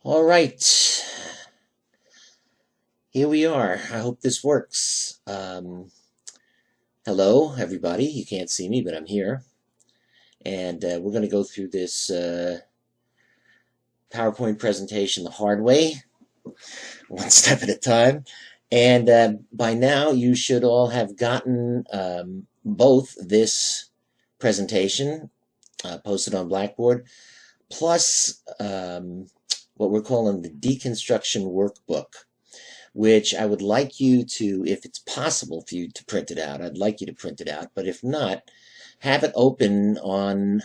All right, here we are. I hope this works. Hello, everybody. You can't see me, but I'm here. And we're going to go through this PowerPoint presentation the hard way, one step at a time. And by now, you should all have gotten both this presentation posted on Blackboard, plus what we're calling the Deconstruction Workbook, which I would like you to, if it's possible for you to print it out, I'd like you to print it out, but if not, have it open on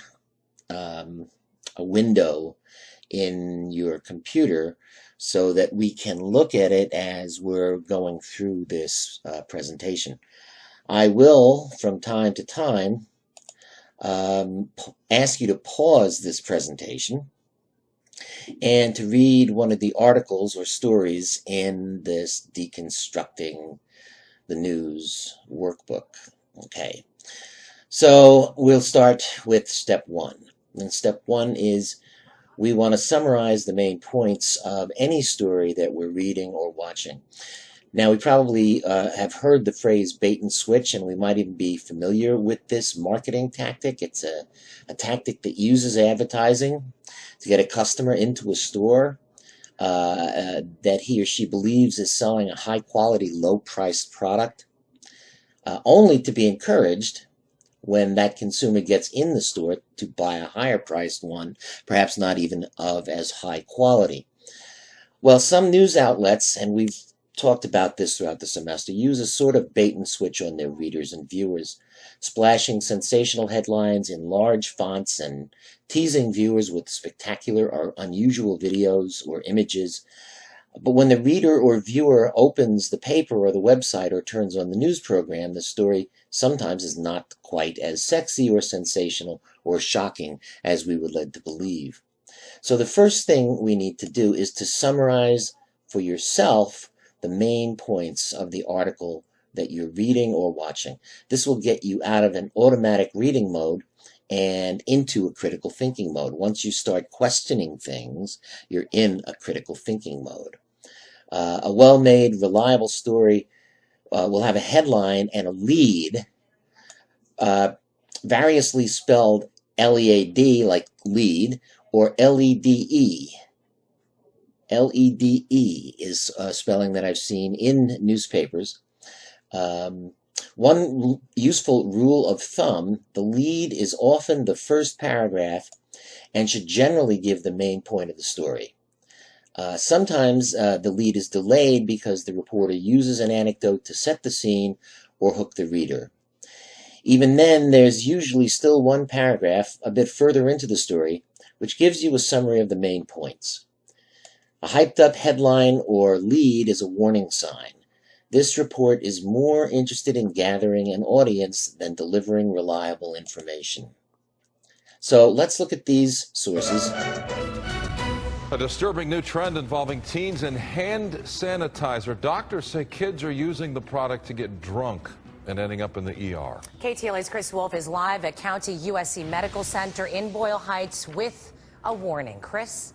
a window in your computer so that we can look at it as we're going through this presentation. I will, from time to time, ask you to pause this presentation and to read one of the articles or stories in this Deconstructing the News workbook. Okay, so we'll start with step one. And step one is we want to summarize the main points of any story that we're reading or watching. Now, we probably have heard the phrase bait and switch, and we might even be familiar with this marketing tactic. It's a tactic that uses advertising to get a customer into a store that he or she believes is selling a high-quality, low-priced product, only to be encouraged when that consumer gets in the store to buy a higher-priced one, perhaps not even of as high quality. Well, some news outlets, and we've talked about this throughout the semester, use a sort of bait and switch on their readers and viewers, splashing sensational headlines in large fonts and teasing viewers with spectacular or unusual videos or images. But when the reader or viewer opens the paper or the website or turns on the news program, the story sometimes is not quite as sexy or sensational or shocking as we would like to believe. So the first thing we need to do is to summarize for yourself the main points of the article that you're reading or watching. This will get you out of an automatic reading mode and into a critical thinking mode. Once you start questioning things, you're in a critical thinking mode. A well-made, reliable story will have a headline and a lead, variously spelled L-E-A-D, like lead, or L-E-D-E. L-E-D-E is a spelling that I've seen in newspapers. One useful rule of thumb, the lead is often the first paragraph and should generally give the main point of the story. Sometimes the lead is delayed because the reporter uses an anecdote to set the scene or hook the reader. Even then, there's usually still one paragraph a bit further into the story which gives you a summary of the main points. A hyped-up headline or lead is a warning sign. This report is more interested in gathering an audience than delivering reliable information. So let's look at these sources. A disturbing new trend involving teens and hand sanitizer. Doctors say kids are using the product to get drunk and ending up in the ER. KTLA's Chris Wolf is live at County USC Medical Center in Boyle Heights with a warning. Chris?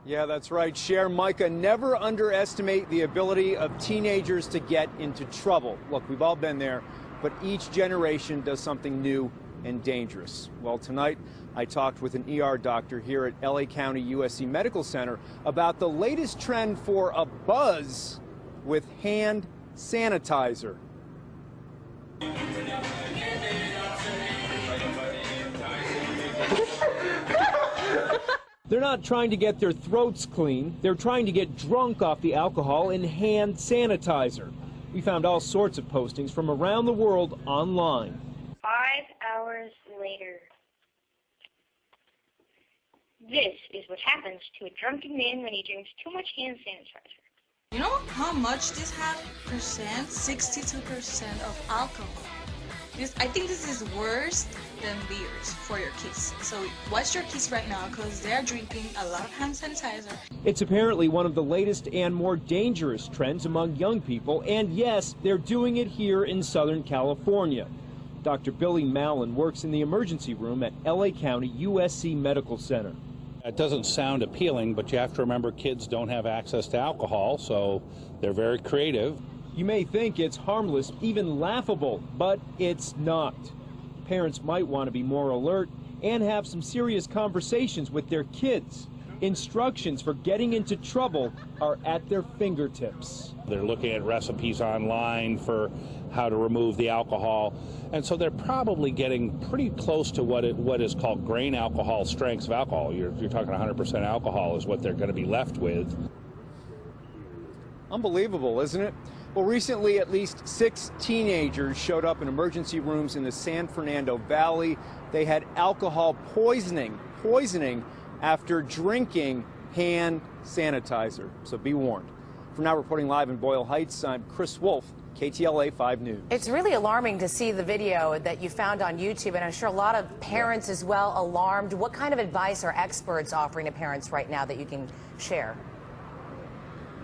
Yeah, that's right. Cher, Micah, never underestimate the ability of teenagers to get into trouble. Look, we've all been there, but each generation does something new and dangerous. Well, tonight I talked with an ER doctor here at LA County USC Medical Center about the latest trend for a buzz with hand sanitizer. They're not trying to get their throats clean. They're trying to get drunk off the alcohol in hand sanitizer. We found all sorts of postings from around the world online. 5 hours later. This is what happens to a drunken man when he drinks too much hand sanitizer. You know how much this had percent? 62% of alcohol. I think this is worse than beers for your kids. So watch your kids right now because they're drinking a lot of hand sanitizer. It's apparently one of the latest and more dangerous trends among young people. And yes, they're doing it here in Southern California. Dr. Billy Mallon works in the emergency room at LA County USC Medical Center. It doesn't sound appealing, but you have to remember kids don't have access to alcohol, so they're very creative. You may think it's harmless, even laughable, but it's not. Parents might want to be more alert and have some serious conversations with their kids. Instructions for getting into trouble are at their fingertips. They're looking at recipes online for how to remove the alcohol, and so they're probably getting pretty close to what is called grain alcohol strengths of alcohol. You're talking 100% alcohol is what they're going to be left with. Unbelievable, isn't it? Well, recently at least 6 teenagers showed up in emergency rooms in the San Fernando Valley. They had alcohol poisoning after drinking hand sanitizer. So be warned. For now, reporting live in Boyle Heights, I'm Chris Wolf, KTLA 5 News. It's really alarming to see the video that you found on YouTube, and I'm sure a lot of parents as well alarmed. What kind of advice are experts offering to parents right now that you can share?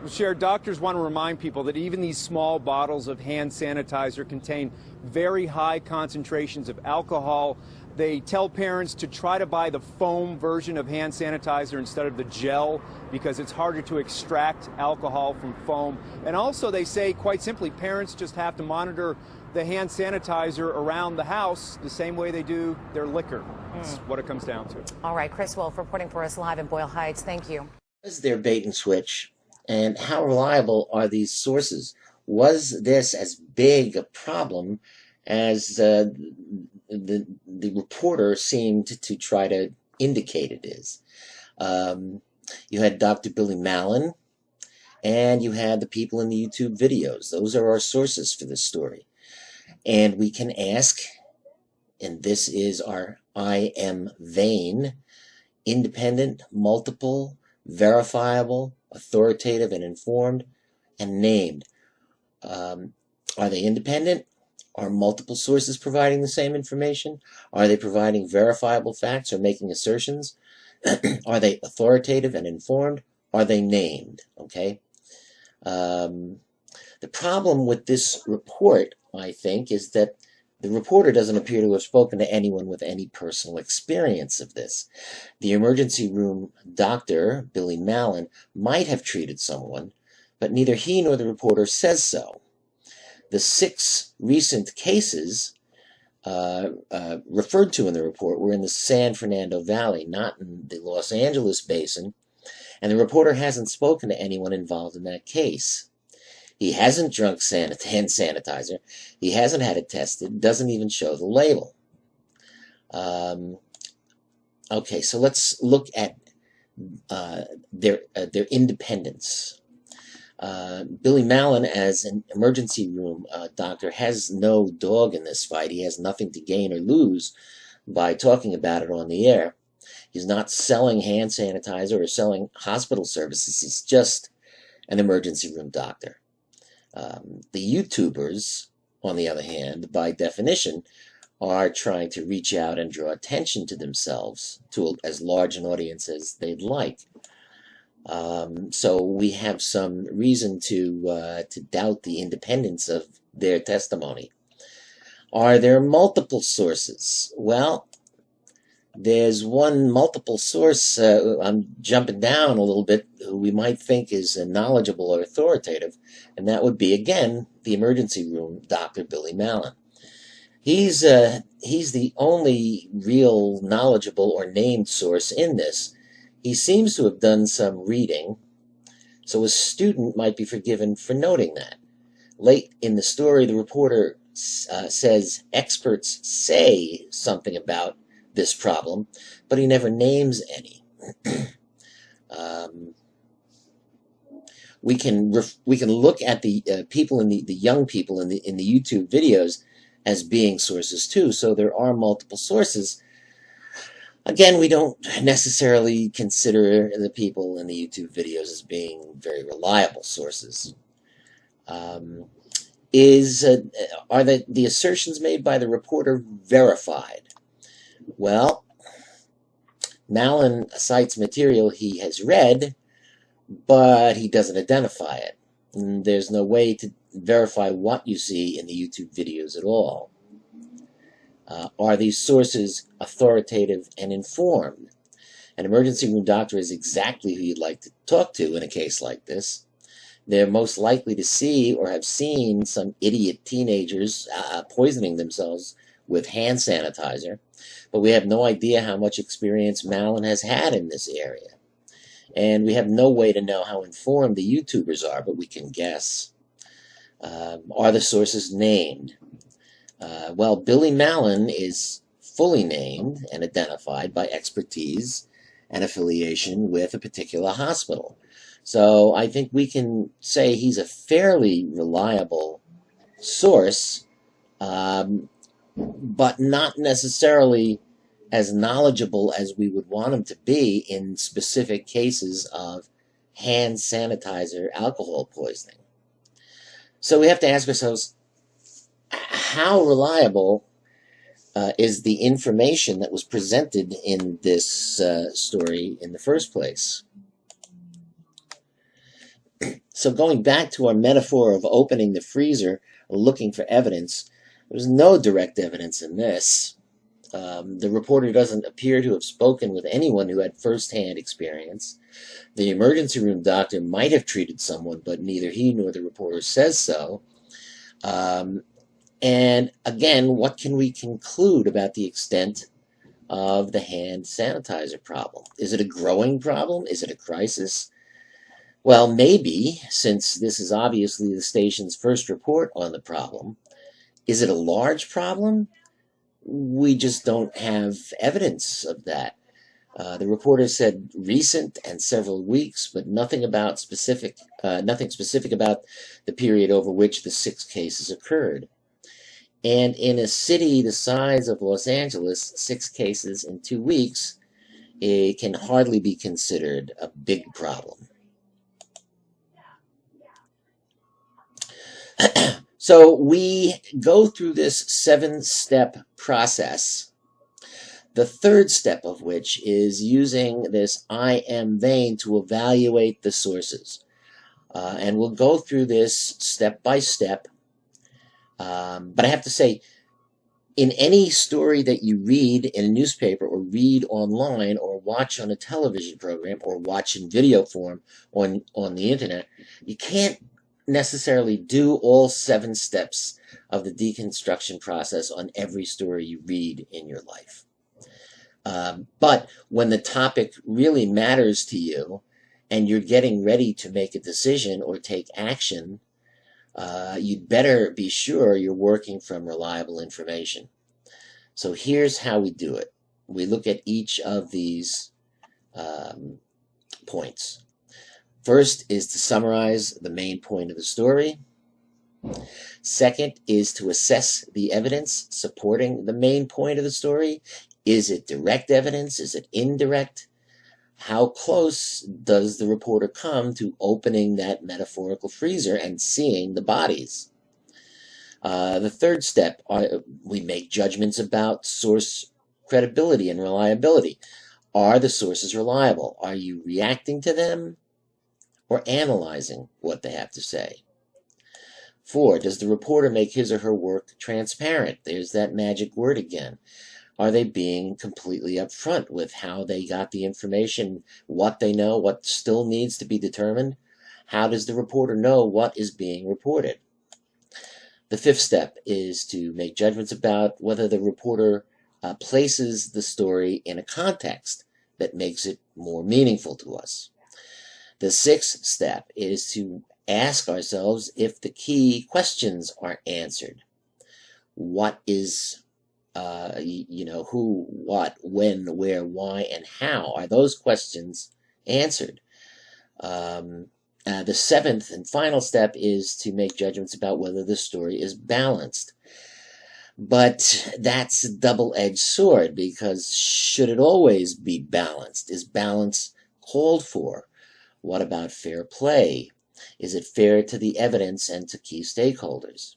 Cher, doctors want to remind people that even these small bottles of hand sanitizer contain very high concentrations of alcohol. They tell parents to try to buy the foam version of hand sanitizer instead of the gel because it's harder to extract alcohol from foam. And also they say, quite simply, parents just have to monitor the hand sanitizer around the house the same way they do their liquor. That's what it comes down to. All right, Chris Wolf reporting for us live in Boyle Heights. Thank you. Is there bait and switch? And how reliable are these sources? Was this as big a problem as the reporter seemed to try to indicate it is? You had Dr. Billy Mallon, and you had the people in the YouTube videos. Those are our sources for this story. And we can ask, and this is our I am vain, independent, multiple, verifiable, authoritative, and informed, and named. Are they independent? Are multiple sources providing the same information? Are they providing verifiable facts or making assertions? Are they authoritative and informed? Are they named? Okay. The problem with this report, I think, is that the reporter doesn't appear to have spoken to anyone with any personal experience of this. The emergency room doctor, Billy Mallon, might have treated someone, but neither he nor the reporter says so. The 6 recent cases referred to in the report were in the San Fernando Valley, not in the Los Angeles basin, and the reporter hasn't spoken to anyone involved in that case. He hasn't drunk hand sanitizer. He hasn't had it tested. Doesn't even show the label. Okay, so let's look at their independence. Billy Mallon, as an emergency room doctor, has no dog in this fight. He has nothing to gain or lose by talking about it on the air. He's not selling hand sanitizer or selling hospital services. He's just an emergency room doctor. The YouTubers, on the other hand, by definition, are trying to reach out and draw attention to themselves to as large an audience as they'd like. So we have some reason to doubt the independence of their testimony. Are there multiple sources? Well, there's one multiple source, I'm jumping down a little bit, who we might think is knowledgeable or authoritative, and that would be, again, the emergency room Dr. Billy Mallon. He's the only real knowledgeable or named source in this. He seems to have done some reading, so a student might be forgiven for noting that. Late in the story, the reporter says experts say something about this problem, but he never names any. We can look at the people in the young people in the YouTube videos as being sources too. So there are multiple sources. Again, we don't necessarily consider the people in the YouTube videos as being very reliable sources. Are the assertions made by the reporter verified? Well, Mallon cites material he has read, but he doesn't identify it. And there's no way to verify what you see in the YouTube videos at all. Are these sources authoritative and informed? An emergency room doctor is exactly who you'd like to talk to in a case like this. They're most likely to see or have seen some idiot teenagers poisoning themselves with hand sanitizer, but we have no idea how much experience Malin has had in this area. And we have no way to know how informed the YouTubers are, but we can guess. Are the sources named? Well, Billy Malin is fully named and identified by expertise and affiliation with a particular hospital. So I think we can say he's a fairly reliable source, but not necessarily as knowledgeable as we would want him to be in specific cases of hand sanitizer alcohol poisoning. So we have to ask ourselves, how reliable is the information that was presented in this story in the first place? So going back to our metaphor of opening the freezer or looking for evidence, there's no direct evidence in this. The reporter doesn't appear to have spoken with anyone who had first-hand experience. The emergency room doctor might have treated someone, but neither he nor the reporter says so. And again, what can we conclude about the extent of the hand sanitizer problem? Is it a growing problem? Is it a crisis? Well, maybe, since this is obviously the station's first report on the problem. Is it a large problem? We just don't have evidence of that. The reporter said recent and several weeks, but nothing specific about the period over which the 6 cases occurred. And in a city the size of Los Angeles, 6 cases in 2 weeks, it can hardly be considered a big problem. So we go through this 7-step process, the third step of which is using this I am vein to evaluate the sources. And we'll go through this step by step. But I have to say, in any story that you read in a newspaper or read online or watch on a television program or watch in video form on the internet, you can't necessarily do all 7 steps of the deconstruction process on every story you read in your life. But when the topic really matters to you and you're getting ready to make a decision or take action, you'd better be sure you're working from reliable information. So here's how we do it. We look at each of these points. First is to summarize the main point of the story. Second is to assess the evidence supporting the main point of the story. Is it direct evidence? Is it indirect? How close does the reporter come to opening that metaphorical freezer and seeing the bodies? The third step, we make judgments about source credibility and reliability. Are the sources reliable? Are you reacting to them or analyzing what they have to say? 4, does the reporter make his or her work transparent? There's that magic word again. Are they being completely upfront with how they got the information, what they know, what still needs to be determined? How does the reporter know what is being reported? The 5th step is to make judgments about whether the reporter places the story in a context that makes it more meaningful to us. The 6th step is to ask ourselves if the key questions are answered. What is, who, what, when, where, why, and how? Are those questions answered? The 7th and final step is to make judgments about whether the story is balanced. But that's a double-edged sword, because should it always be balanced? Is balance called for? What about fair play? Is it fair to the evidence and to key stakeholders?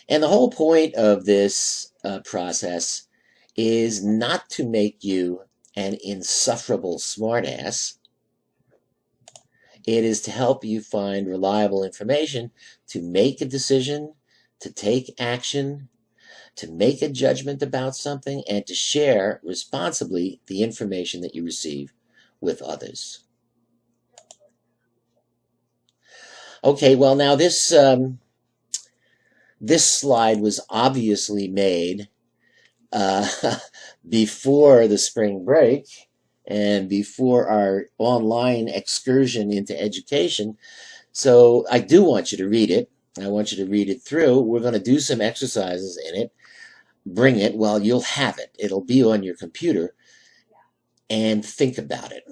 And the whole point of this process is not to make you an insufferable smartass. It is to help you find reliable information to make a decision, to take action, to make a judgment about something, and to share responsibly the information that you receive with others. Okay, well, now this slide was obviously made before the spring break and before our online excursion into education. So I do want you to read it. I want you to read it through. We're going to do some exercises in it. Bring it. Well, you'll have it. It'll be on your computer. And think about it.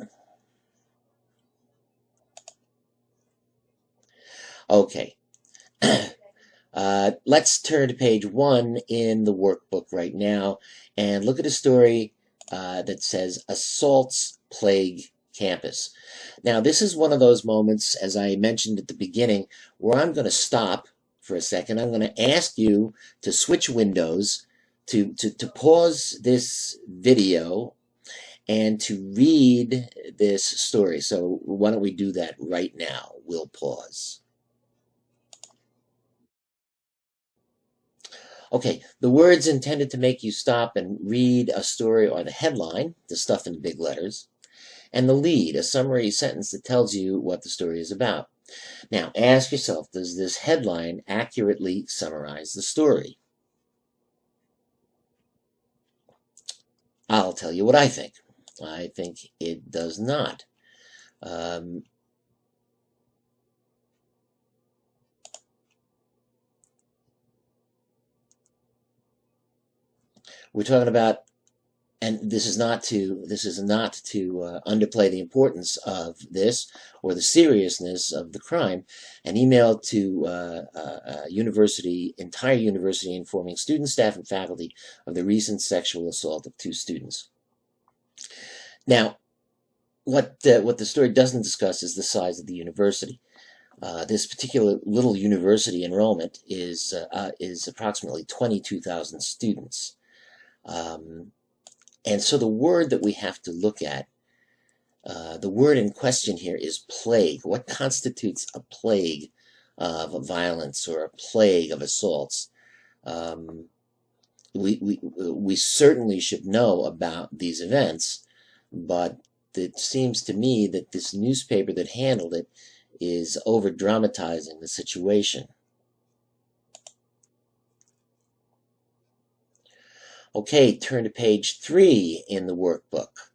Okay. Let's turn to page 1 in the workbook right now and look at a story that says Assaults Plague Campus. Now, this is one of those moments, as I mentioned at the beginning, where I'm going to stop for a second. I'm going to ask you to switch windows, to pause this video, and to read this story. So why don't we do that right now? We'll pause. Okay, the words intended to make you stop and read a story are the headline, the stuff in big letters, and the lead, a summary sentence that tells you what the story is about. Now, ask yourself, does this headline accurately summarize the story? I'll tell you what I think. I think it does not. We're talking about, and this is not to underplay the importance of this or the seriousness of the crime. An email to entire university informing students, staff, and faculty of the recent sexual assault of 2 students. Now, what the story doesn't discuss is the size of the university. This particular little university enrollment is approximately 22,000 students. And so the word that we have to look at, the word in question here is plague. What constitutes a plague of violence or a plague of assaults? We certainly should know about these events, but it seems to me that this newspaper that handled it is over-dramatizing the situation. Okay, turn to page 3 in the workbook.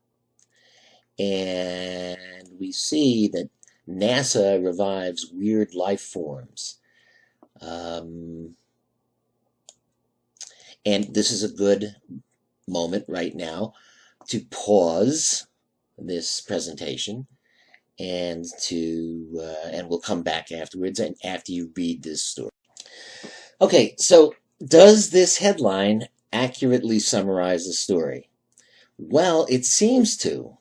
And we see that NASA revives weird life forms. And this is a good moment right now to pause this presentation and we'll come back afterwards and after you read this story. Okay, so does this headline accurately summarize the story? Well, it seems to.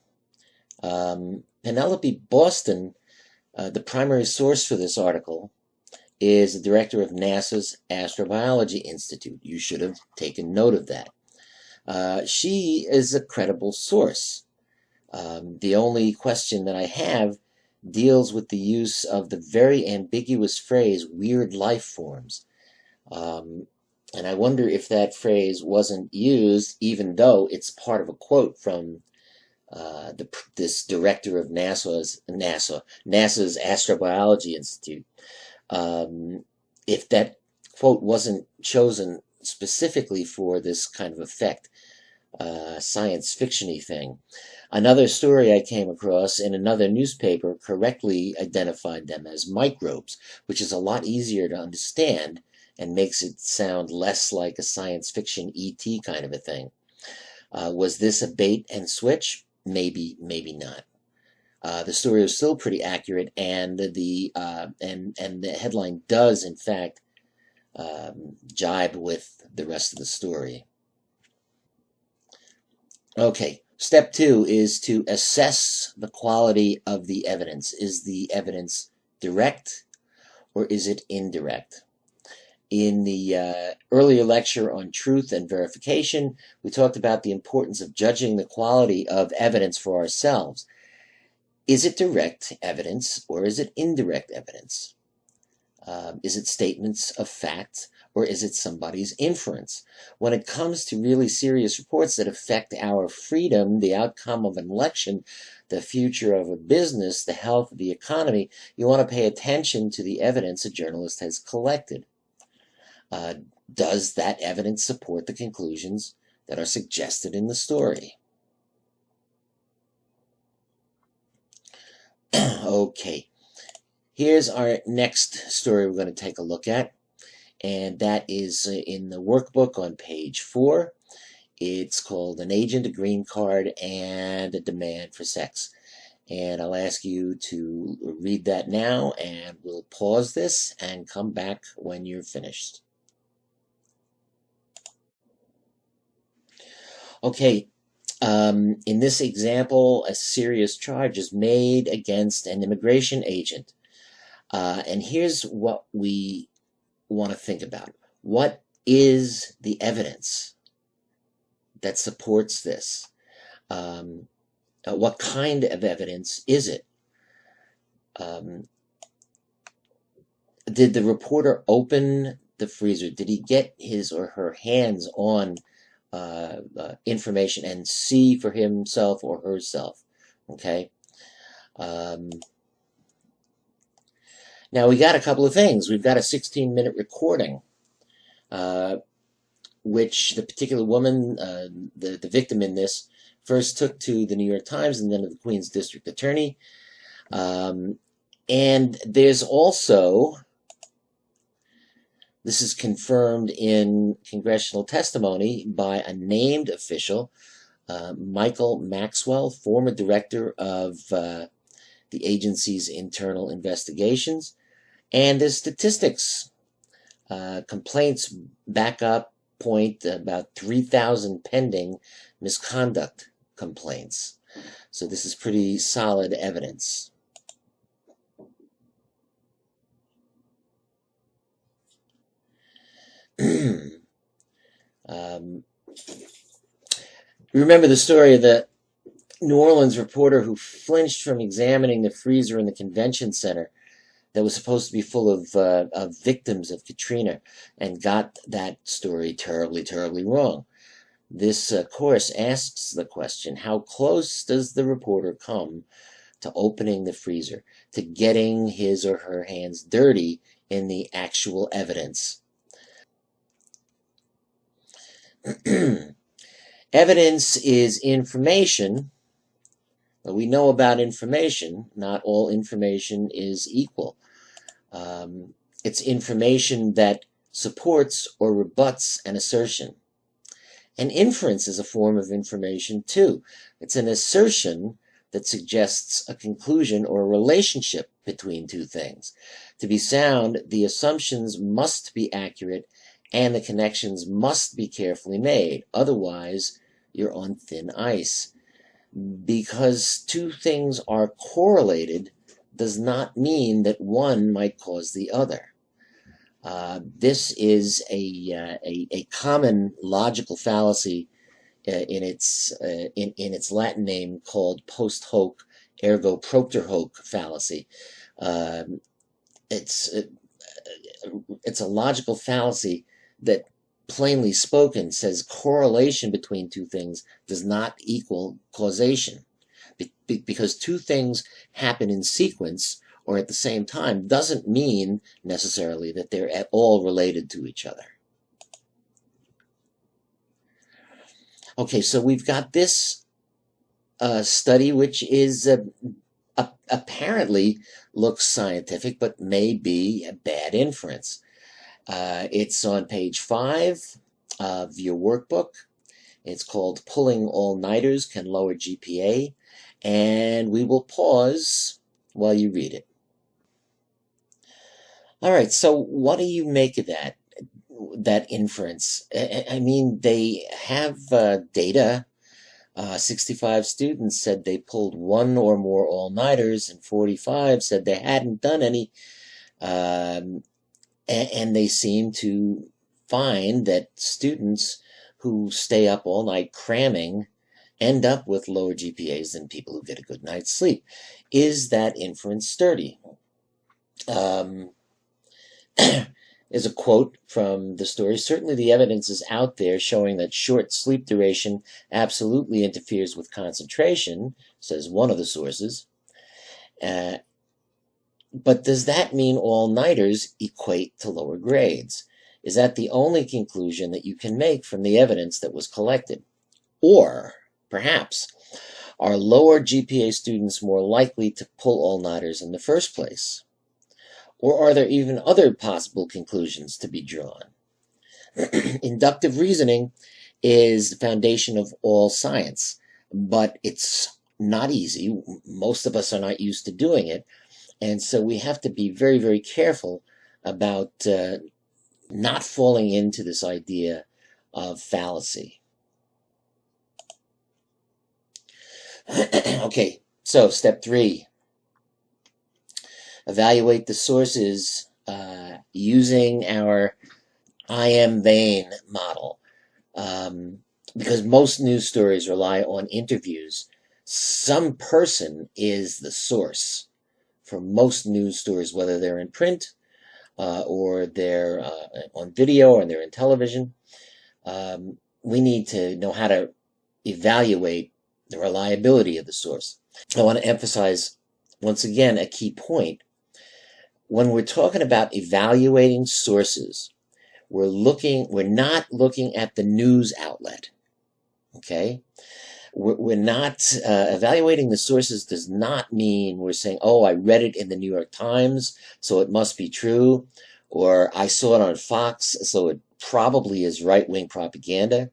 Penelope Boston, the primary source for this article, is the director of NASA's Astrobiology Institute. You should have taken note of that. She is a credible source. The only question that I have deals with the use of the very ambiguous phrase, weird life forms. And I wonder if that phrase wasn't used, even though it's part of a quote from this director of NASA's Astrobiology Institute. If that quote wasn't chosen specifically for this kind of effect, science fiction-y thing. Another story I came across in another newspaper correctly identified them as microbes, which is a lot easier to understand and makes it sound less like a science fiction E.T. kind of a thing. Was this a bait and switch? Maybe, maybe not. The story is still pretty accurate, and the headline does, in fact, jibe with the rest of the story. Okay, step 2 is to assess the quality of the evidence. Is the evidence direct or is it indirect? In the earlier lecture on truth and verification, we talked about the importance of judging the quality of evidence for ourselves. Is it direct evidence or is it indirect evidence? Is it statements of fact or is it somebody's inference? When it comes to really serious reports that affect our freedom, the outcome of an election, the future of a business, the health of the economy, you want to pay attention to the evidence a journalist has collected. Does that evidence support the conclusions that are suggested in the story? Okay, here's our next story we're going to take a look at, and that is in the workbook on page 4. It's called An Agent, a Green Card, and a Demand for Sex. And I'll ask you to read that now, and we'll pause this and come back when you're finished. Okay, in this example, a serious charge is made against an immigration agent. And here's what we want to think about. What is the evidence that supports this? What kind of evidence is it? Did the reporter open the freezer? Did he get his or her hands on information and see for himself or herself? Okay. Now we got a couple of things. We've got a 16-minute recording, which the particular woman, the victim in this, first took to the New York Times and then to the Queens District Attorney. And there's also, this is confirmed in congressional testimony by a named official, Michael Maxwell, former director of the agency's internal investigations. And there's statistics. Complaints back up point about 3,000 pending misconduct complaints. So this is pretty solid evidence. Remember the story of the New Orleans reporter who flinched from examining the freezer in the convention center that was supposed to be full of victims of Katrina, and got that story terribly, terribly wrong. This course asks the question, how close does the reporter come to opening the freezer, to getting his or her hands dirty in the actual evidence? Evidence is information. We know about information. Not all information is equal. It's information that supports or rebuts an assertion. An inference is a form of information too. It's an assertion that suggests a conclusion or a relationship between two things. To be sound, the assumptions must be accurate and the connections must be carefully made. Otherwise, you're on thin ice. Because two things are correlated does not mean that one might cause the other. This is a common logical fallacy in its Latin name called post hoc ergo propter hoc fallacy. It's a logical fallacy that, plainly spoken, says correlation between two things does not equal causation. Because two things happen in sequence or at the same time doesn't mean necessarily that they're at all related to each other. Okay, so we've got this study which is apparently looks scientific but may be a bad inference. It's on page 5 of your workbook. It's called Pulling All-Nighters Can Lower GPA, and we will pause while you read it. All right, so what do you make of that inference? I mean, they have data. 65 students said they pulled one or more all-nighters, and 45 said they hadn't done any. And they seem to find that students who stay up all night cramming end up with lower GPAs than people who get a good night's sleep. Is that inference sturdy? is a quote from the story. Certainly the evidence is out there showing that short sleep duration absolutely interferes with concentration, says one of the sources. But does that mean all-nighters equate to lower grades? Is that the only conclusion that you can make from the evidence that was collected? Or, perhaps, are lower GPA students more likely to pull all-nighters in the first place? Or are there even other possible conclusions to be drawn? Inductive reasoning is the foundation of all science, but it's not easy. Most of us are not used to doing it, and so we have to be very, very careful about not falling into this idea of fallacy. Okay, so step 3. Evaluate the sources using our I am vain model. Because most news stories rely on interviews, some person is the source for most news stories, whether they're in print or they're on video or they're in television. We need to know how to evaluate the reliability of the source. I want to emphasize once again a key point. When we're talking about evaluating sources, we're not looking at the news outlet. Okay? We're not evaluating the sources does not mean we're saying, oh, I read it in the New York Times, so it must be true, or I saw it on Fox, so it probably is right-wing propaganda.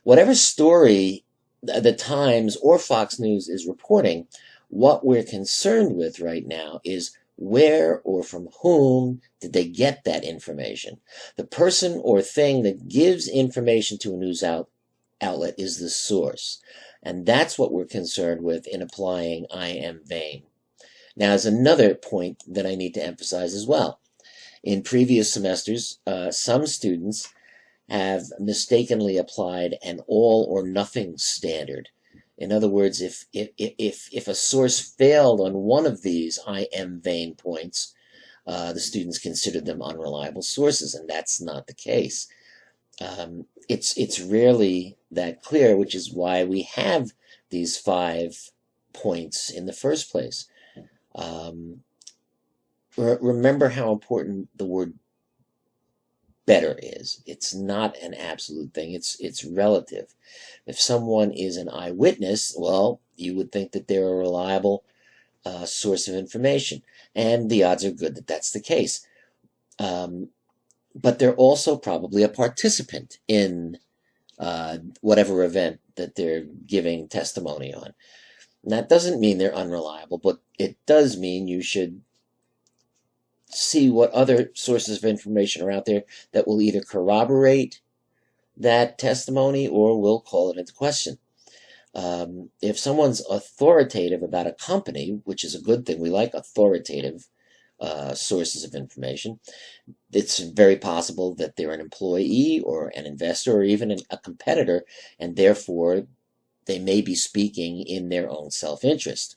Whatever story the Times or Fox News is reporting, what we're concerned with right now is where or from whom did they get that information? The person or thing that gives information to a news outlet is the source. And that's what we're concerned with in applying I am vain. Now, there's another point that I need to emphasize as well. In previous semesters, some students have mistakenly applied an all or nothing standard. In other words, if a source failed on one of these I am vain points, the students considered them unreliable sources, and that's not the case. It's rarely that clear, which is why we have these 5 points in the first place. Remember how important the word better is. It's not an absolute thing. It's relative. If someone is an eyewitness, well, you would think that they're a reliable source of information, and the odds are good that that's the case. But they're also probably a participant in whatever event that they're giving testimony on. And that doesn't mean they're unreliable, but it does mean you should see what other sources of information are out there that will either corroborate that testimony or will call it into question. If someone's authoritative about a company, which is a good thing, we like authoritative sources of information, it's very possible that they're an employee or an investor or even a competitor, and therefore they may be speaking in their own self-interest.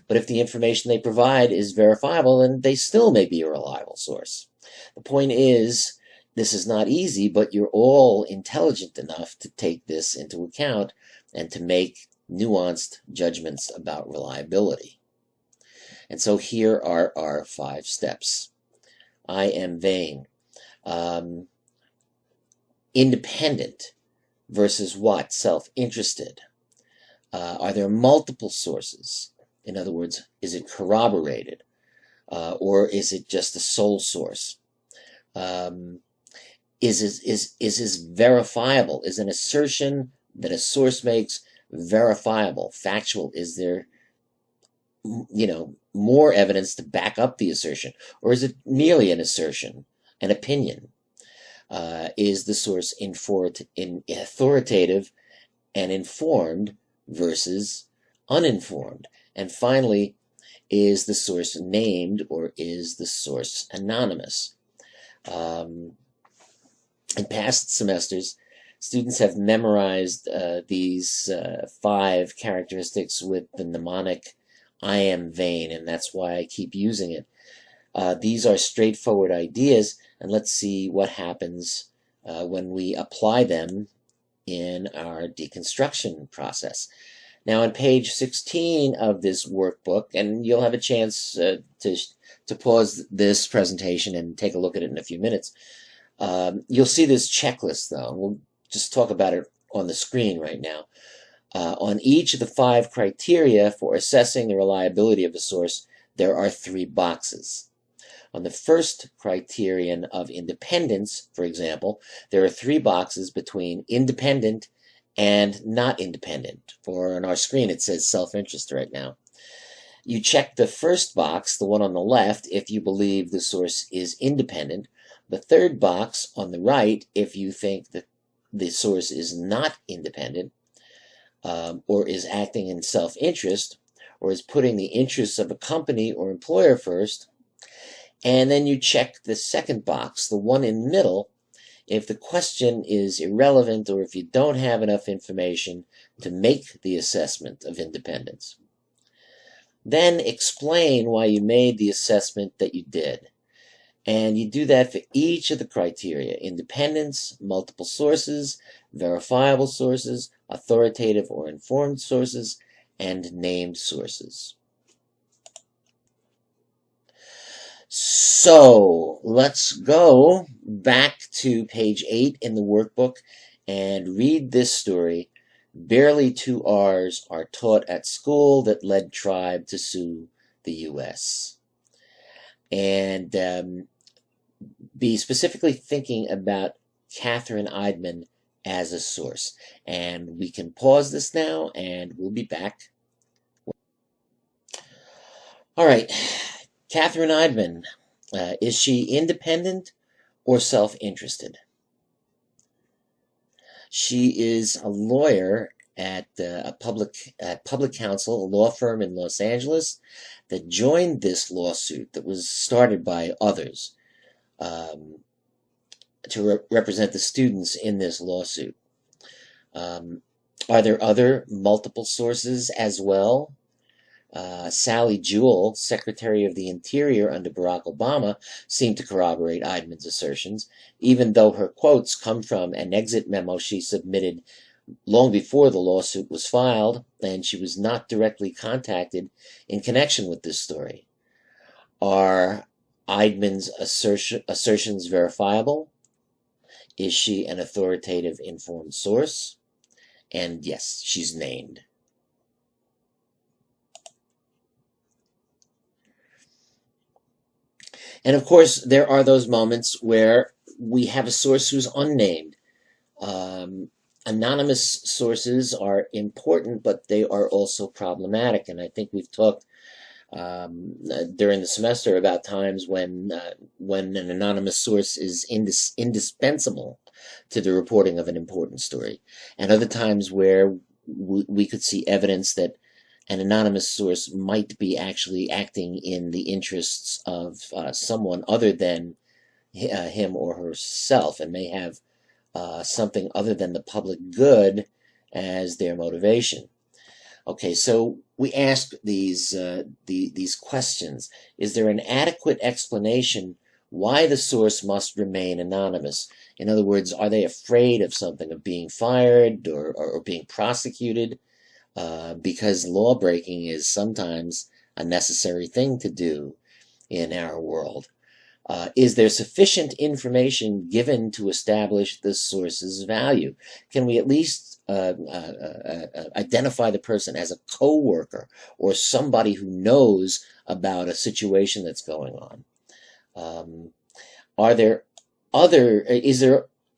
But if the information they provide is verifiable, then they still may be a reliable source. The point is, this is not easy, but you're all intelligent enough to take this into account and to make nuanced judgments about reliability. And so here are our 5 steps. I am vain. Independent versus what? Self-interested. Are there multiple sources? In other words, is it corroborated? Or is it just a sole source? Is this verifiable? Is an assertion that a source makes verifiable, factual? Is there, more evidence to back up the assertion? Or is it merely an assertion, an opinion? Is the source authoritative and informed versus uninformed? And finally, is the source named or is the source anonymous? In past semesters, students have memorized these 5 characteristics with the mnemonic I am vain, and that's why I keep using it. These are straightforward ideas, and let's see what happens when we apply them in our deconstruction process. Now, on page 16 of this workbook, and you'll have a chance to pause this presentation and take a look at it in a few minutes, you'll see this checklist, though. We'll just talk about it on the screen right now. On each of the 5 criteria for assessing the reliability of a source, there are 3 boxes. On the first criterion of independence, for example, there are 3 boxes between independent and not independent. Or on our screen it says self-interest right now. You check the first box, the one on the left, if you believe the source is independent. The third box on the right, if you think that the source is not independent, or is acting in self-interest, or is putting the interests of a company or employer first. And then you check the second box, the one in the middle, if the question is irrelevant or if you don't have enough information to make the assessment of independence. Then explain why you made the assessment that you did. And you do that for each of the criteria: independence, multiple sources, verifiable sources, authoritative or informed sources, and named sources. So let's go back to page 8 in the workbook and read this story. Barely 2 R's are taught at school that led tribe to sue the U.S. And be specifically thinking about Catherine Eidman as a source. And we can pause this now and we'll be back. All right. Catherine Eidman, is she independent or self-interested? She is a lawyer at a public counsel, a law firm in Los Angeles, that joined this lawsuit that was started by others to represent the students in this lawsuit. Are there other multiple sources as well? Sally Jewell, Secretary of the Interior under Barack Obama, seemed to corroborate Eidman's assertions, even though her quotes come from an exit memo she submitted long before the lawsuit was filed, and she was not directly contacted in connection with this story. Are Eidman's assertions verifiable? Is she an authoritative, informed source? And yes, she's named. And of course, there are those moments where we have a source who's unnamed. Anonymous sources are important, but they are also problematic. And I think we've talked during the semester about times when an anonymous source is indispensable to the reporting of an important story, and other times where we could see evidence that an anonymous source might be actually acting in the interests of someone other than him or herself, and may have something other than the public good as their motivation. Okay, so we ask these questions. Is there an adequate explanation why the source must remain anonymous? In other words, are they afraid of something, of being fired or being prosecuted? Because law breaking is sometimes a necessary thing to do in our world. Is there sufficient information given to establish the source's value? Can we at least identify the person as a co-worker or somebody who knows about a situation that's going on?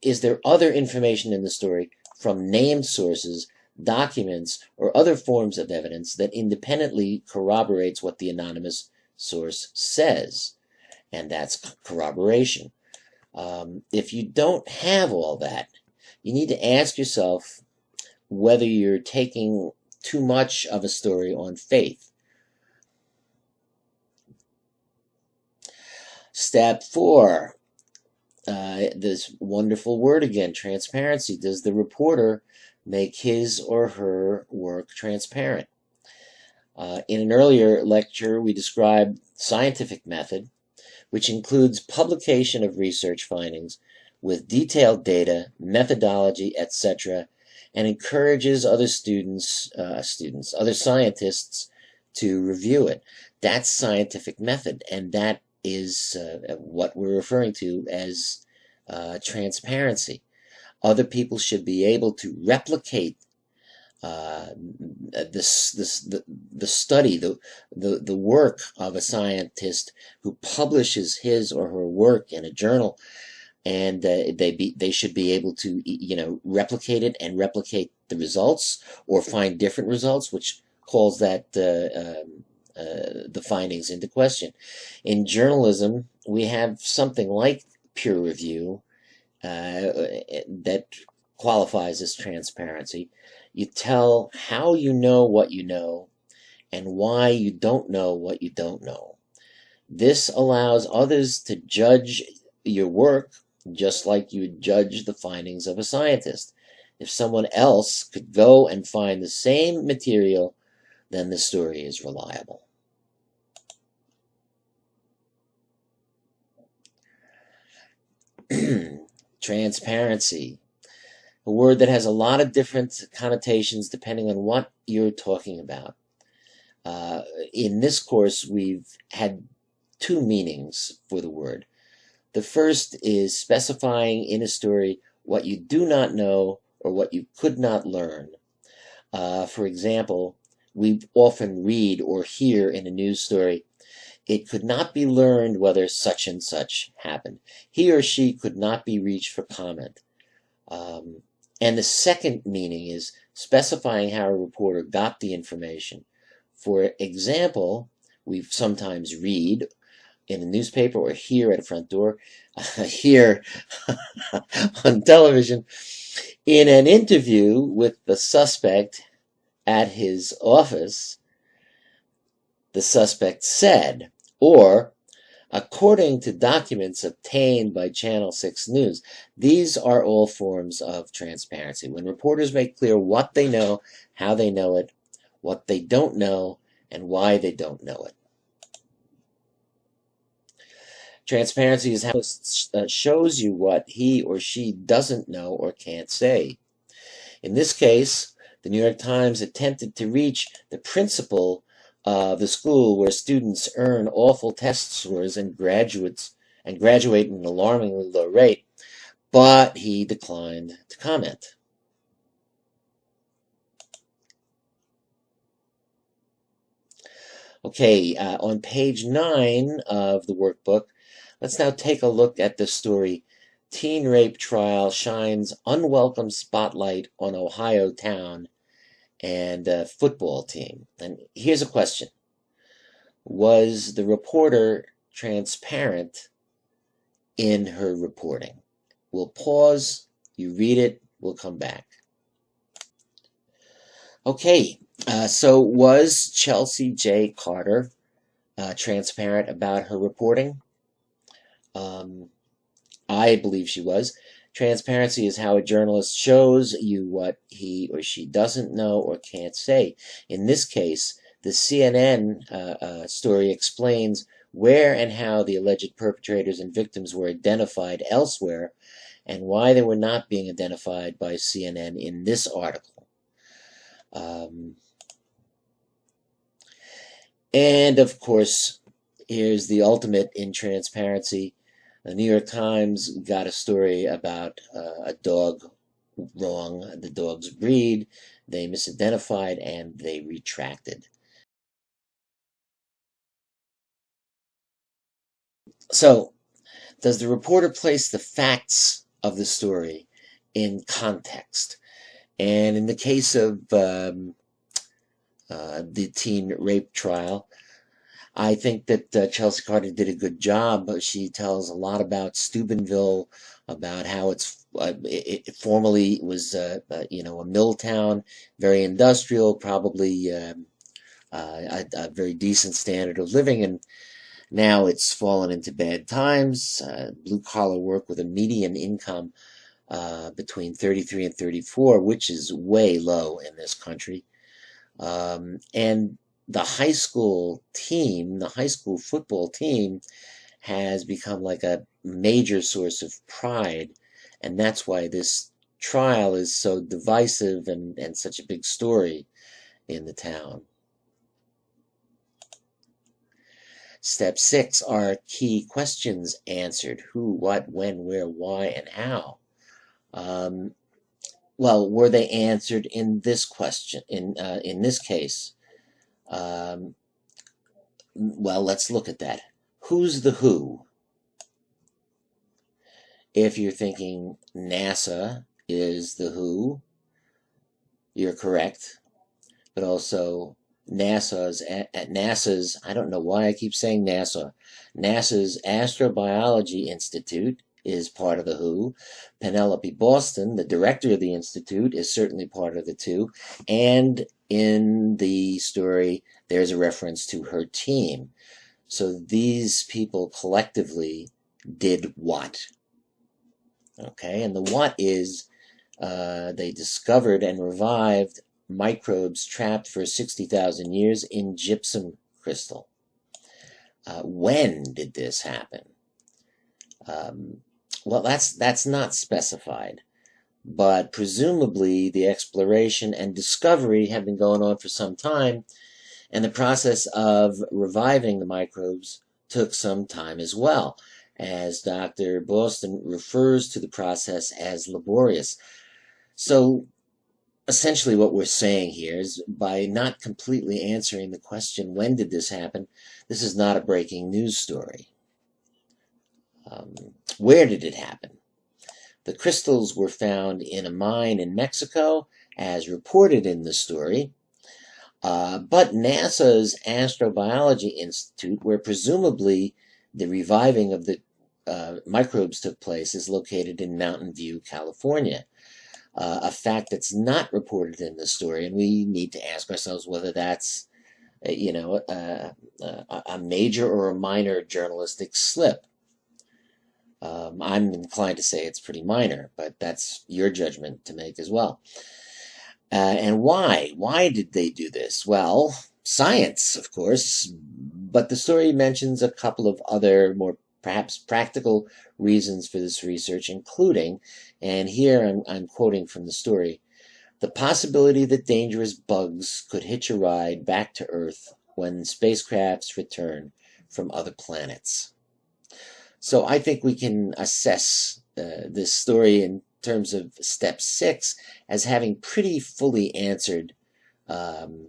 Is there other information in the story from named sources, documents, or other forms of evidence that independently corroborates what the anonymous source says? And that's corroboration. If you don't have all that, you need to ask yourself whether you're taking too much of a story on faith. Step 4, this wonderful word again, transparency. Does the reporter make his or her work transparent? In an earlier lecture, we described scientific method. which includes publication of research findings with detailed data, methodology, etc., and encourages other other scientists to review it. That's scientific method, and that is what we're referring to as transparency. Other people should be able to replicate the study, the work of a scientist who publishes his or her work in a journal, and they should be able to replicate it and replicate the results or find different results, which calls that the findings into question. In journalism, we have something like peer review that qualifies as transparency. You tell how you know what you know and why you don't know what you don't know. This allows others to judge your work just like you would judge the findings of a scientist. If someone else could go and find the same material, then the story is reliable. Transparency, a word that has a lot of different connotations depending on what you're talking about. In this course, we've had two meanings for the word. The first is specifying in a story what you do not know or what you could not learn. For example, we often read or hear in a news story, "It could not be learned whether such and such happened." He or she could not be reached for comment. And the second meaning is specifying how a reporter got the information. For example, we sometimes read in a newspaper or hear at a front door, hear on television, in an interview with the suspect at his office, the suspect said, or according to documents obtained by Channel 6 News. These are all forms of transparency. When reporters make clear what they know, how they know it, what they don't know, and why they don't know it. Transparency is how it shows you what he or she doesn't know or can't say. In this case, the New York Times attempted to reach the principal of the school where students earn awful test scores and graduate at an alarmingly low rate, but he declined to comment. Okay, on page 9 of the workbook, let's now take a look at the story, "Teen Rape Trial Shines Unwelcome Spotlight on Ohio Town and Football Team." And here's a question. Was the reporter transparent in her reporting? We'll pause, you read it, we'll come back. Okay, so was Chelsea J. Carter transparent about her reporting? I believe she was. Transparency is how a journalist shows you what he or she doesn't know or can't say. In this case, the CNN story explains where and how the alleged perpetrators and victims were identified elsewhere and why they were not being identified by CNN in this article. And of course, here's the ultimate in transparency. The New York Times got a story about a dog wrong, the dog's breed. They misidentified and they retracted. So, does the reporter place the facts of the story in context? And in the case of the teen rape trial, I think that Chelsea Carter did a good job. She tells a lot about Steubenville, about how it formerly was a mill town, very industrial, probably a very decent standard of living, and now it's fallen into bad times. Blue collar work with a median income between 33 and 34, which is way low in this country, and the high school team, the high school football team, has become like a major source of pride, and that's why this trial is so divisive and such a big story in the town. Step 6 are key questions answered: who, what, when, where, why, and how. Well, were they answered in this question, in this case? Well, let's look at that. Who's the who? If you're thinking NASA is the who, you're correct. But also NASA's, I don't know why I keep saying NASA's Astrobiology Institute is part of the who. Penelope Boston, the director of the institute, is certainly part of the two. And in the story, there's a reference to her team. So these people collectively did what? Okay, and the what is they discovered and revived microbes trapped for 60,000 years in gypsum crystal. When did this happen? Well, that's not specified, but presumably the exploration and discovery have been going on for some time, and the process of reviving the microbes took some time as well, as Dr. Boston refers to the process as laborious. So essentially what we're saying here is, by not completely answering the question, when did this happen, this is not a breaking news story. Where did it happen? The crystals were found in a mine in Mexico, as reported in the story, but NASA's Astrobiology Institute, where presumably the reviving of the microbes took place, is located in Mountain View, California. A fact that's not reported in the story, and we need to ask ourselves whether that's, a major or a minor journalistic slip. I'm inclined to say it's pretty minor, but that's your judgment to make as well. And why? Why did they do this? Well, science, of course, but the story mentions a couple of other more perhaps practical reasons for this research, including, and here I'm quoting from the story, the possibility that dangerous bugs could hitch a ride back to Earth when spacecrafts return from other planets. So I think we can assess this story in terms of step 6 as having pretty fully answered the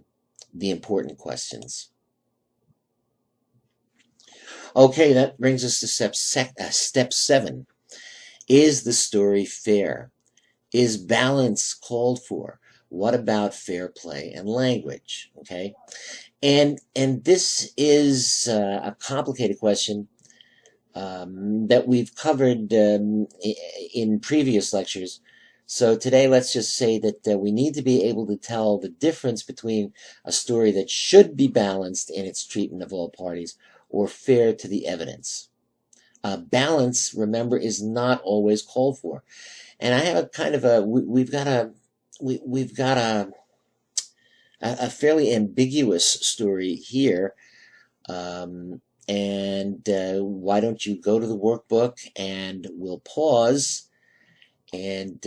important questions. Okay, that brings us to step 7. Is the story fair? Is balance called for? What about fair play and language? Okay, and this is a complicated question that we've covered in previous lectures. So today, let's just say that we need to be able to tell the difference between a story that should be balanced in its treatment of all parties or fair to the evidence. Balance, remember, is not always called for. And I have a kind of we've got a fairly ambiguous story here. And why don't you go to the workbook, and we'll pause and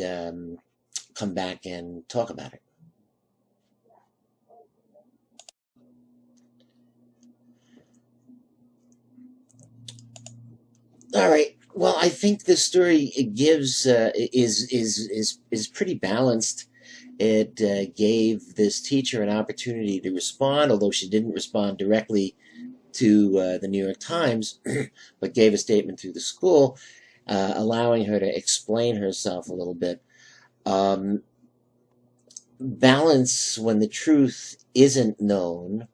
come back and talk about it. All right. Well, I think this story is pretty balanced. It gave this teacher an opportunity to respond, although she didn't respond directly to the New York Times, but gave a statement through the school, allowing her to explain herself a little bit. Balance when the truth isn't known,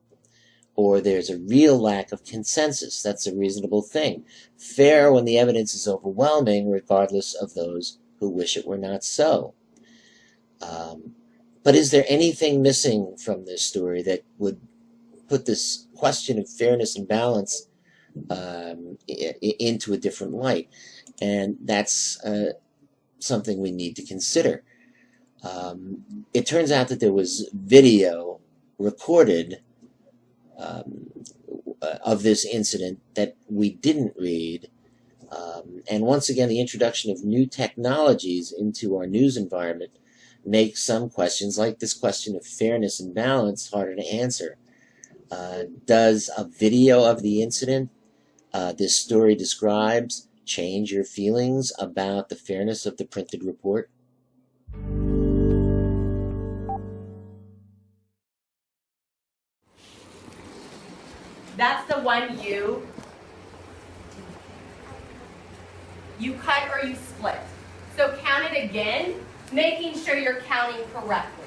or there's a real lack of consensus. That's a reasonable thing. Fair when the evidence is overwhelming, regardless of those who wish it were not so. But is there anything missing from this story that would put this question of fairness and balance into a different light? And that's something we need to consider. It turns out that there was video recorded of this incident that we didn't read. And once again, the introduction of new technologies into our news environment makes some questions, like this question of fairness and balance, harder to answer. Does a video of the incident this story describes change your feelings about the fairness of the printed report? That's the one you cut or you split. So count it again, making sure you're counting correctly.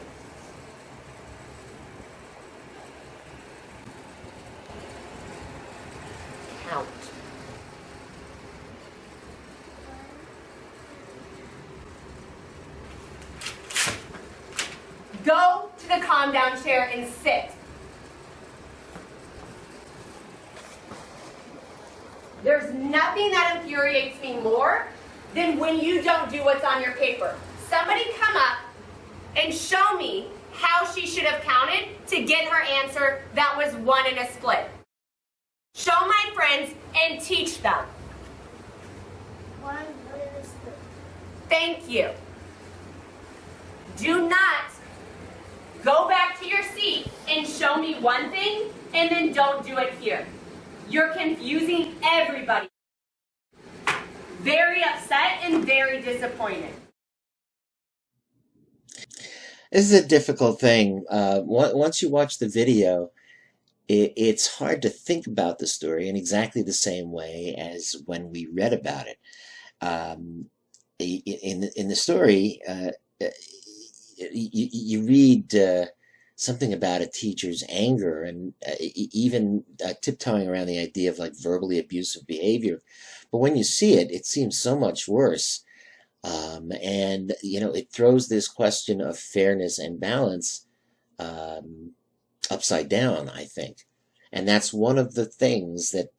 Count. Go to the calm down chair and sit. There's nothing that infuriates me more than when you don't do what's on your paper. Somebody come up and show me how she should have counted to get her answer that was 1 and a split. Show my friends and teach them. 1 and a split. Thank you. Do not go back to your seat and show me one thing and then don't do it here. You're confusing everybody. Very upset and very disappointed. This is a difficult thing. Once you watch the video, it's hard to think about the story in exactly the same way as when we read about it. In the story, you read something about a teacher's anger and even tiptoeing around the idea of like verbally abusive behavior. But when you see it, it seems so much worse. And, it throws this question of fairness and balance upside down, I think. And that's one of the things that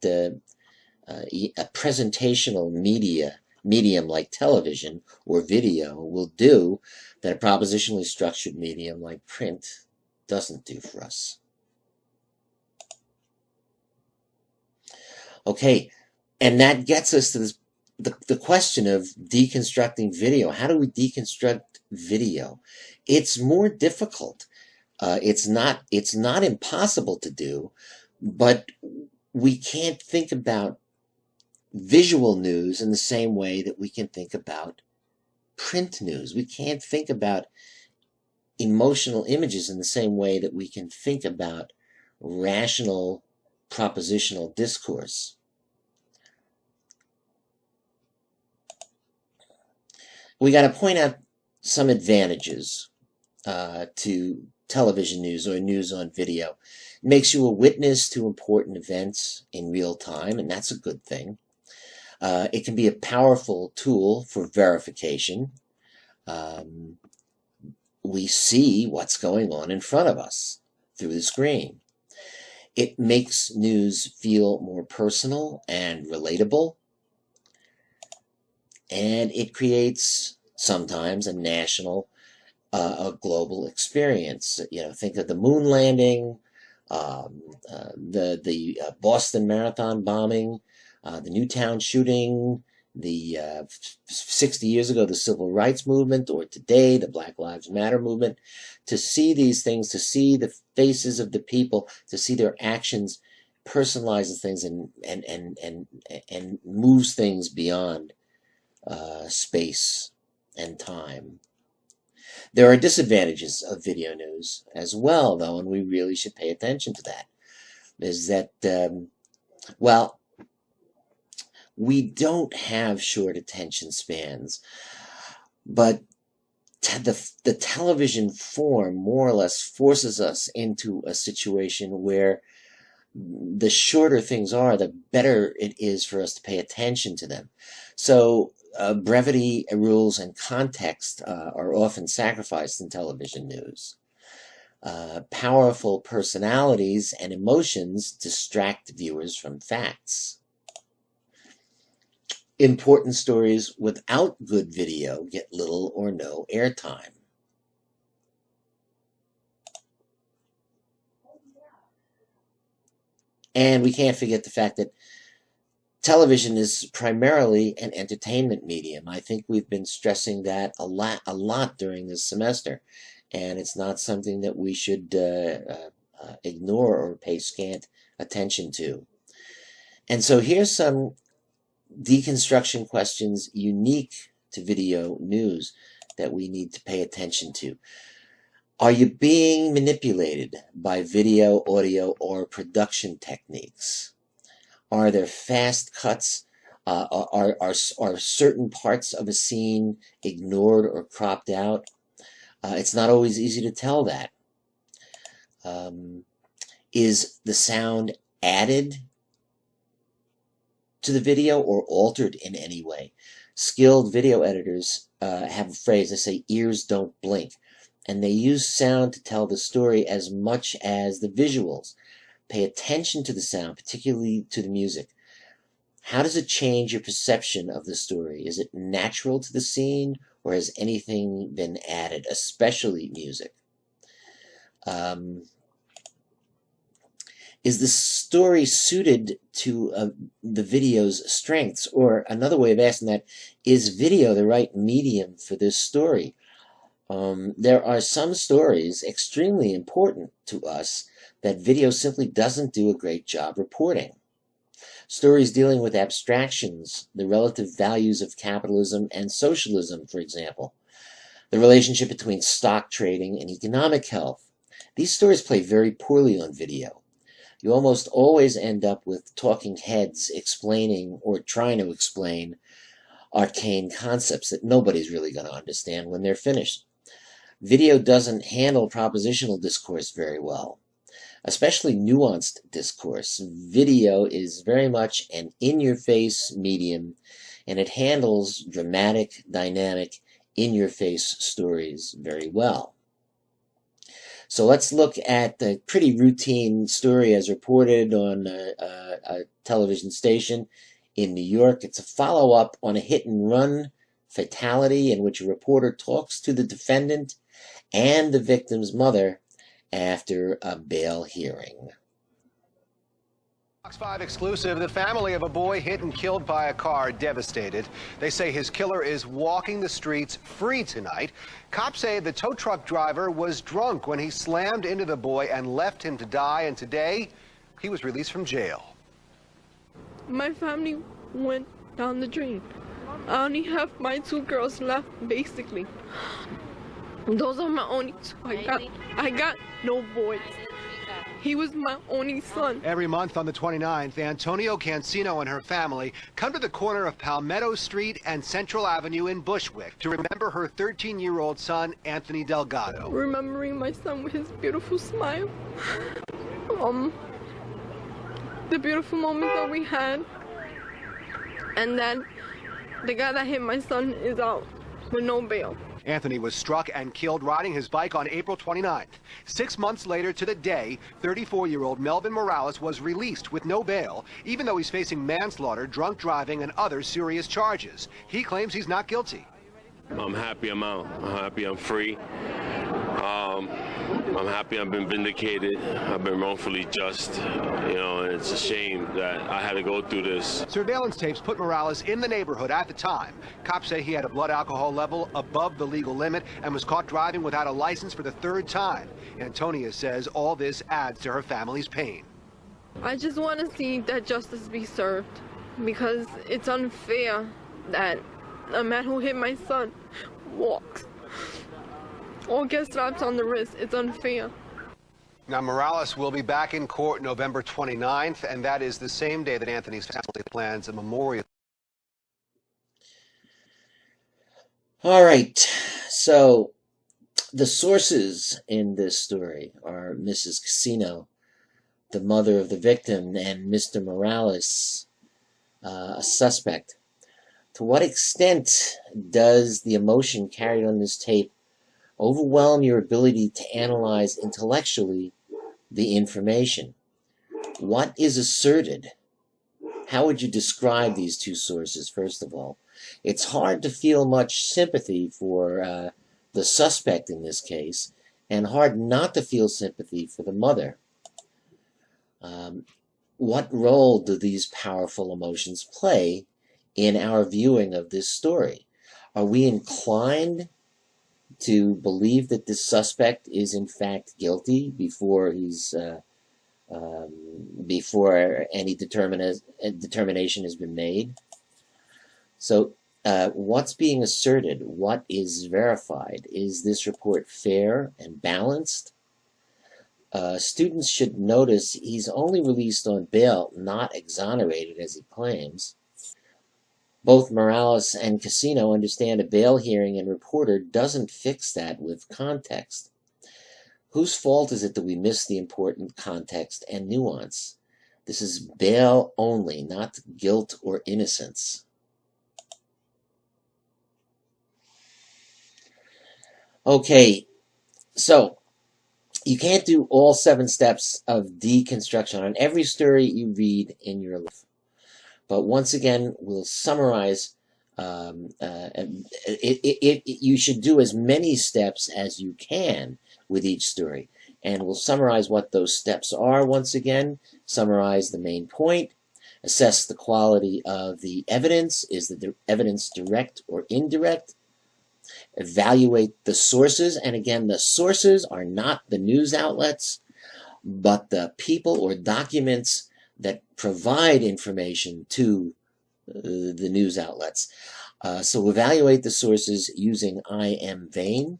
a presentational medium like television or video will do that a propositionally structured medium like print doesn't do for us. Okay, and that gets us to this, the question of deconstructing video. How do we deconstruct video? It's more difficult. It's not impossible to do, but we can't think about visual news in the same way that we can think about print news. We can't think about emotional images in the same way that we can think about rational propositional discourse. We got to point out some advantages to television news or news on video. It makes you a witness to important events in real time, and that's a good thing. It can be a powerful tool for verification. We see what's going on in front of us through the screen. It makes news feel more personal and relatable. And it creates sometimes a national, a global experience. Think of the moon landing, the Boston Marathon bombing, the Newtown shooting, the 60 years ago, the Civil Rights Movement, or today, the Black Lives Matter movement. To see these things, to see the faces of the people, to see their actions, personalizes things and moves things beyond space and time. There are disadvantages of video news as well, though, and we really should pay attention to that. Is that, well, we don't have short attention spans, but the television form more or less forces us into a situation where the shorter things are, the better it is for us to pay attention to them. So brevity rules and context are often sacrificed in television news. Powerful personalities and emotions distract viewers from facts. Important stories without good video get little or no airtime. And we can't forget the fact that television is primarily an entertainment medium. I think we've been stressing that a lot during this semester, and it's not something that we should ignore or pay scant attention to. And so here's some deconstruction questions unique to video news that we need to pay attention to. Are you being manipulated by video, audio, or production techniques? Are there fast cuts? Are certain parts of a scene ignored or cropped out? It's not always easy to tell that. Is the sound added to the video or altered in any way? Skilled video editors have a phrase, they say, ears don't blink. And they use sound to tell the story as much as the visuals. Pay attention to the sound, particularly to the music. How does it change your perception of the story? Is it natural to the scene, or has anything been added, especially music? Is the story suited to the video's strengths? Or another way of asking that, is video the right medium for this story? There are some stories extremely important to us that video simply doesn't do a great job reporting. Stories dealing with abstractions, the relative values of capitalism and socialism, for example, the relationship between stock trading and economic health. These stories play very poorly on video. You almost always end up with talking heads explaining or trying to explain arcane concepts that nobody's really going to understand when they're finished. Video doesn't handle propositional discourse very well, especially nuanced discourse. Video is very much an in-your-face medium, and it handles dramatic, dynamic, in-your-face stories very well. So let's look at the pretty routine story as reported on a television station in New York. It's a follow-up on a hit-and-run fatality in which a reporter talks to the defendant and the victim's mother after a bail hearing. Fox 5 exclusive, the family of a boy hit and killed by a car devastated. They say his killer is walking the streets free tonight. Cops say the tow truck driver was drunk when he slammed into the boy and left him to die, and today he was released from jail. My family went down the drain. I only have my two girls left, basically. Those are my only two. I got no boys. He was my only son. Every month on the 29th, Antonio Cancino and her family come to the corner of Palmetto Street and Central Avenue in Bushwick to remember her 13-year-old son, Anthony Delgado. Remembering my son with his beautiful smile. The beautiful moment that we had. And then the guy that hit my son is out with no bail. Anthony was struck and killed riding his bike on April 29th. 6 months later to the day, 34-year-old Melvin Morales was released with no bail, even though he's facing manslaughter, drunk driving, and other serious charges. He claims he's not guilty. I'm happy I'm out. I'm happy I'm free. I'm happy I've been vindicated. I've been wrongfully just, and it's a shame that I had to go through this. Surveillance tapes put Morales in the neighborhood at the time. Cops say he had a blood alcohol level above the legal limit and was caught driving without a license for the third time. Antonia says all this adds to her family's pain. I just want to see that justice be served, because it's unfair that a man who hit my son walks or gets slapped on the wrist. It's unfair. Now, Morales will be back in court November 29th, and that is the same day that Anthony's family plans a memorial. All right, so the sources in this story are Mrs. Casino, the mother of the victim, and Mr. Morales, a suspect. To what extent does the emotion carried on this tape overwhelm your ability to analyze intellectually the information? What is asserted? How would you describe these two sources, first of all? It's hard to feel much sympathy for the suspect in this case, and hard not to feel sympathy for the mother. what role do these powerful emotions play in our viewing of this story? Are we inclined to believe that this suspect is in fact guilty before before any determination has been made? So what's being asserted? What is verified? Is this report fair and balanced? Students should notice he's only released on bail, not exonerated as he claims. Both Morales and Casino understand a bail hearing, and reporter doesn't fix that with context. Whose fault is it that we miss the important context and nuance? This is bail only, not guilt or innocence. Okay, so you can't do all 7 steps of deconstruction on every story you read in your life. But once again, we'll summarize. You should do as many steps as you can with each story. And we'll summarize what those steps are once again, summarize the main point, assess the quality of the evidence. Is the evidence direct or indirect? Evaluate the sources. And again, the sources are not the news outlets, but the people or documents that provide information to the news outlets. So evaluate the sources using I am vain.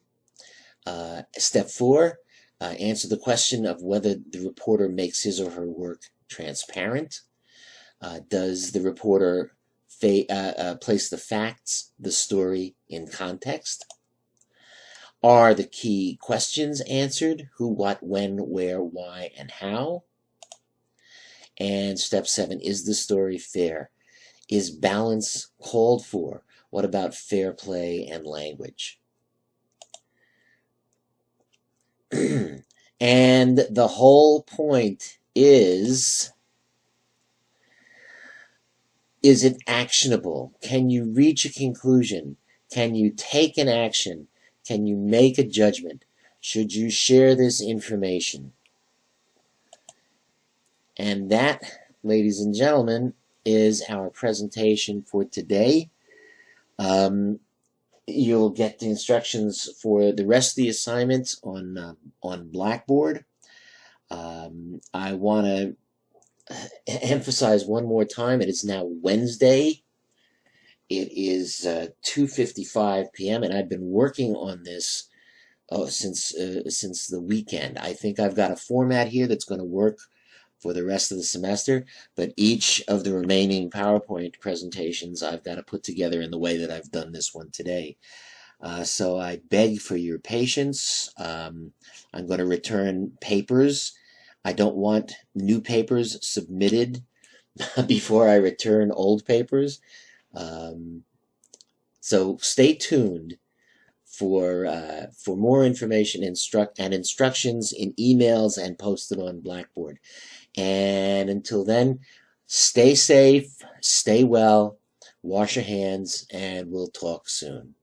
Step 4, answer the question of whether the reporter makes his or her work transparent. Does the reporter place the facts, the story, in context? Are the key questions answered? Who, what, when, where, why, and how? And step 7, is the story fair? Is balance called for? What about fair play and language? And the whole point is it actionable? Can you reach a conclusion? Can you take an action? Can you make a judgment? Should you share this information? And that, ladies and gentlemen, is our presentation for today. You'll get the instructions for the rest of the assignments on Blackboard. I want to emphasize one more time, it is now Wednesday. It is 2:55 p.m. and I've been working on this since the weekend. I think I've got a format here that's going to work for the rest of the semester, but each of the remaining PowerPoint presentations I've got to put together in the way that I've done this one today. So I beg for your patience. I'm going to return papers. I don't want new papers submitted before I return old papers. So stay tuned for more information and instructions in emails and posted on Blackboard. And until then, stay safe, stay well, wash your hands, and we'll talk soon.